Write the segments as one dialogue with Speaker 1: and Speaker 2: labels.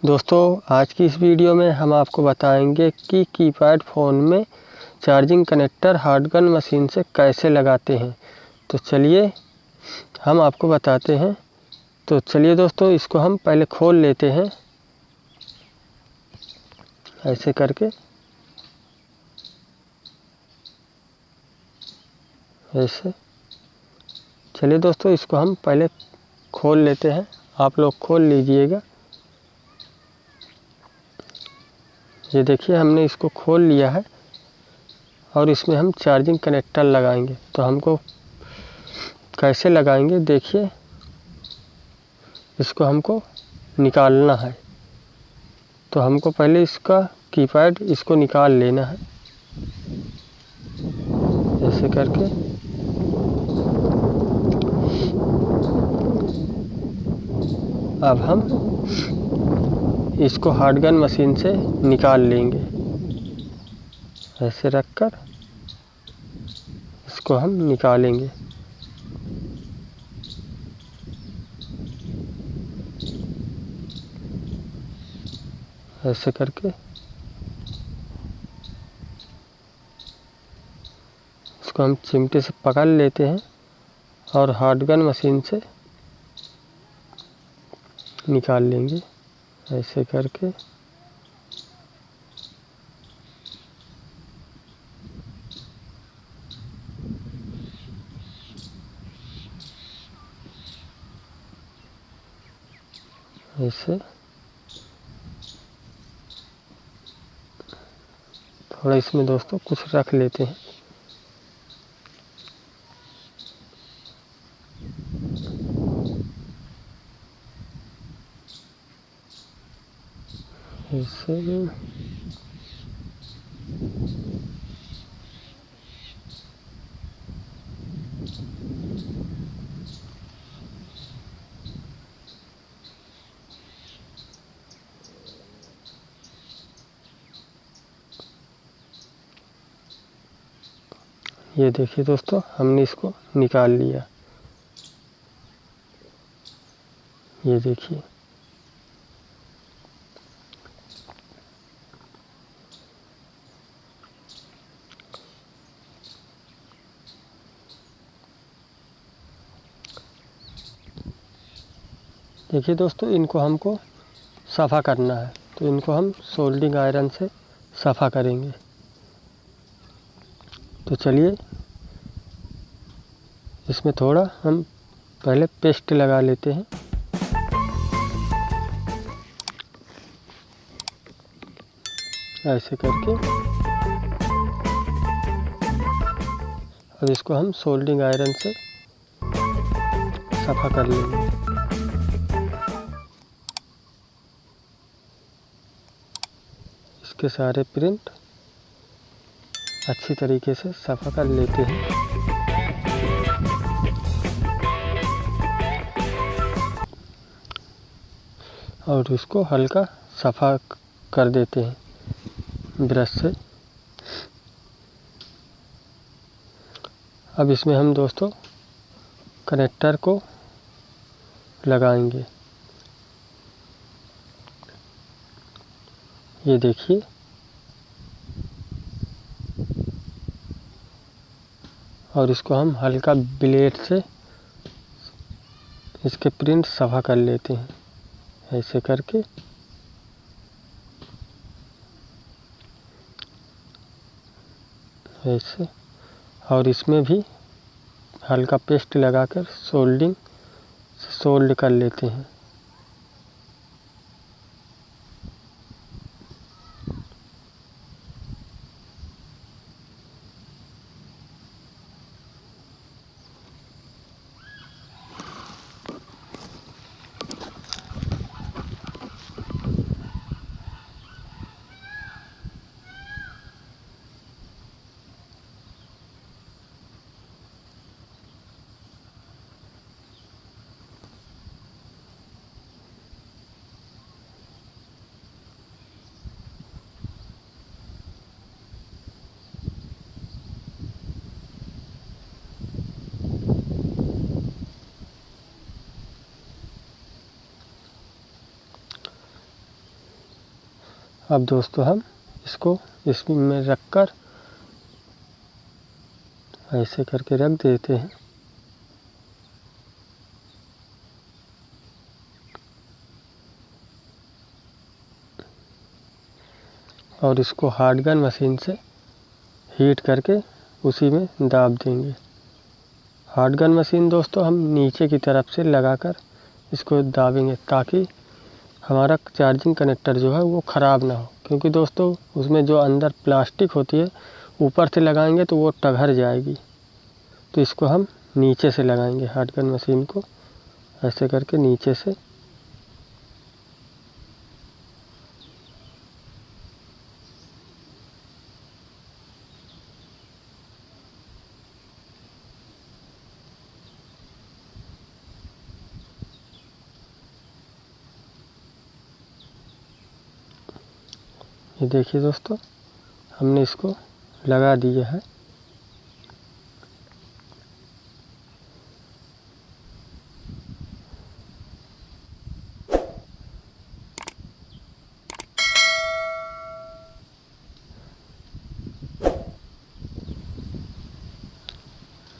Speaker 1: दोस्तों आज की इस वीडियो में हम आपको बताएंगे कि कीपैड फ़ोन में charging connector hard gun machine से कैसे लगाते हैं। तो चलिए हम आपको बताते हैं। तो चलिए दोस्तों इसको हम पहले खोल लेते हैं ऐसे करके। ऐसे चलिए दोस्तों इसको हम पहले खोल लेते हैं। आप लोग खोल लीजिएगा। ये देखिए हमने इसको खोल लिया है और इसमें हम चार्जिंग कनेक्टर लगाएंगे। तो हमको कैसे लगाएंगे देखिए, इसको हमको निकालना है। तो हमको पहले इसका कीपैड इसको निकाल लेना है ऐसे करके। अब हम इसको हार्ड गन मशीन से निकाल लेंगे। ऐसे रखकर इसको हम निकालेंगे। ऐसे करके इसको हम चिमटे से पकड़ लेते हैं और हार्ड गन मशीन से निकाल लेंगे ऐसे करके। ऐसे थोड़ा इसमें दोस्तों कुछ रख लेते हैं। ऐसे ये देखिए दोस्तों हमने इसको निकाल लिया। ये देखिए देखिए दोस्तों इनको हमको सफ़ा करना है। तो इनको हम सोल्डिंग आयरन से सफ़ा करेंगे। तो चलिए इसमें थोड़ा हम पहले पेस्ट लगा लेते हैं। ऐसे करके और इसको हम सोल्डिंग आयरन से सफ़ा कर लेंगे। इसके सारे प्रिंट अच्छी तरीके से सफ़ा कर लेते हैं। और इसको हल्का सफ़ा कर देते हैं ब्रश से। अब इसमें हम दोस्तों कनेक्टर को लगाएंगे। ये देखिए और इसको हम हल्का ब्लेड से इसके प्रिंट सफ़ा कर लेते हैं ऐसे करके। ऐसे और इसमें भी हल्का पेस्ट लगाकर सोल्ड कर लेते हैं। अब दोस्तों हम इसको इसमें रख कर ऐसे करके रख देते हैं। और इसको हार्ड गन मशीन से हीट करके उसी में दाब देंगे। हार्ड गन मशीन दोस्तों हम नीचे की तरफ से लगाकर इसको दाबेंगे ताकि हमारा चार्जिंग कनेक्टर जो है वो ख़राब ना हो, क्योंकि दोस्तों उसमें जो अंदर प्लास्टिक होती है ऊपर से लगाएंगे तो वो टघर जाएगी। तो इसको हम नीचे से लगाएंगे, हार्ड गन मशीन को ऐसे करके नीचे से। ये देखिए दोस्तों, हमने इसको लगा दिया है।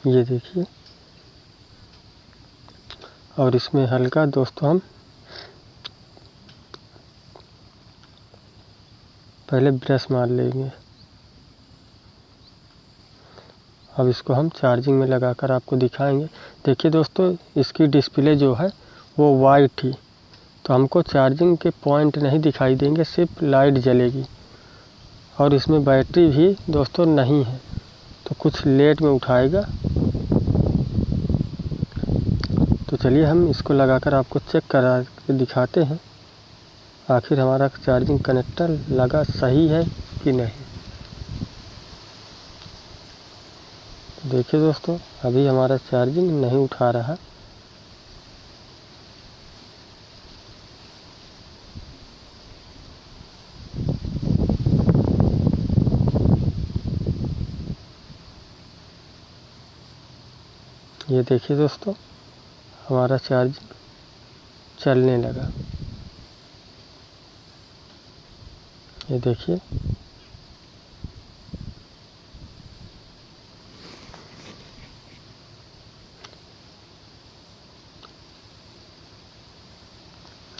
Speaker 1: ये देखिए, और इसमें हल्का दोस्तों हम पहले ब्रश मार लेंगे। अब इसको हम चार्जिंग में लगाकर आपको दिखाएंगे। देखिए दोस्तों, इसकी डिस्प्ले जो है वो वाइट थी, तो हमको चार्जिंग के पॉइंट नहीं दिखाई देंगे, सिर्फ लाइट जलेगी। और इसमें बैटरी भी दोस्तों नहीं है, तो कुछ लेट में उठाएगा। तो चलिए हम इसको लगाकर आपको चेक करा के दिखाते हैं आखिर हमारा चार्जिंग कनेक्टर लगा सही है कि नहीं। देखिए दोस्तों, अभी हमारा चार्जिंग नहीं उठा रहा। ये देखिए दोस्तों, हमारा चार्जिंग चलने लगा। ये देखिए,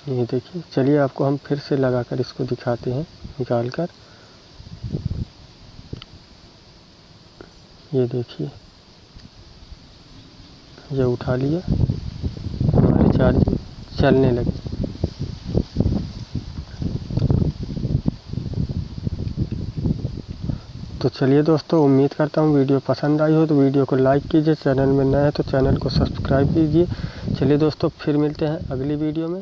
Speaker 1: ये देखिए। चलिए आपको हम फिर से लगाकर इसको दिखाते हैं निकाल कर। ये देखिए, ये उठा लिया, हमारी चार्जिंग चलने लगी। तो चलिए दोस्तों, उम्मीद करता हूँ वीडियो पसंद आई हो तो वीडियो को लाइक कीजिए, चैनल में नए हैं तो चैनल को सब्सक्राइब कीजिए। चलिए दोस्तों, फिर मिलते हैं अगली वीडियो में।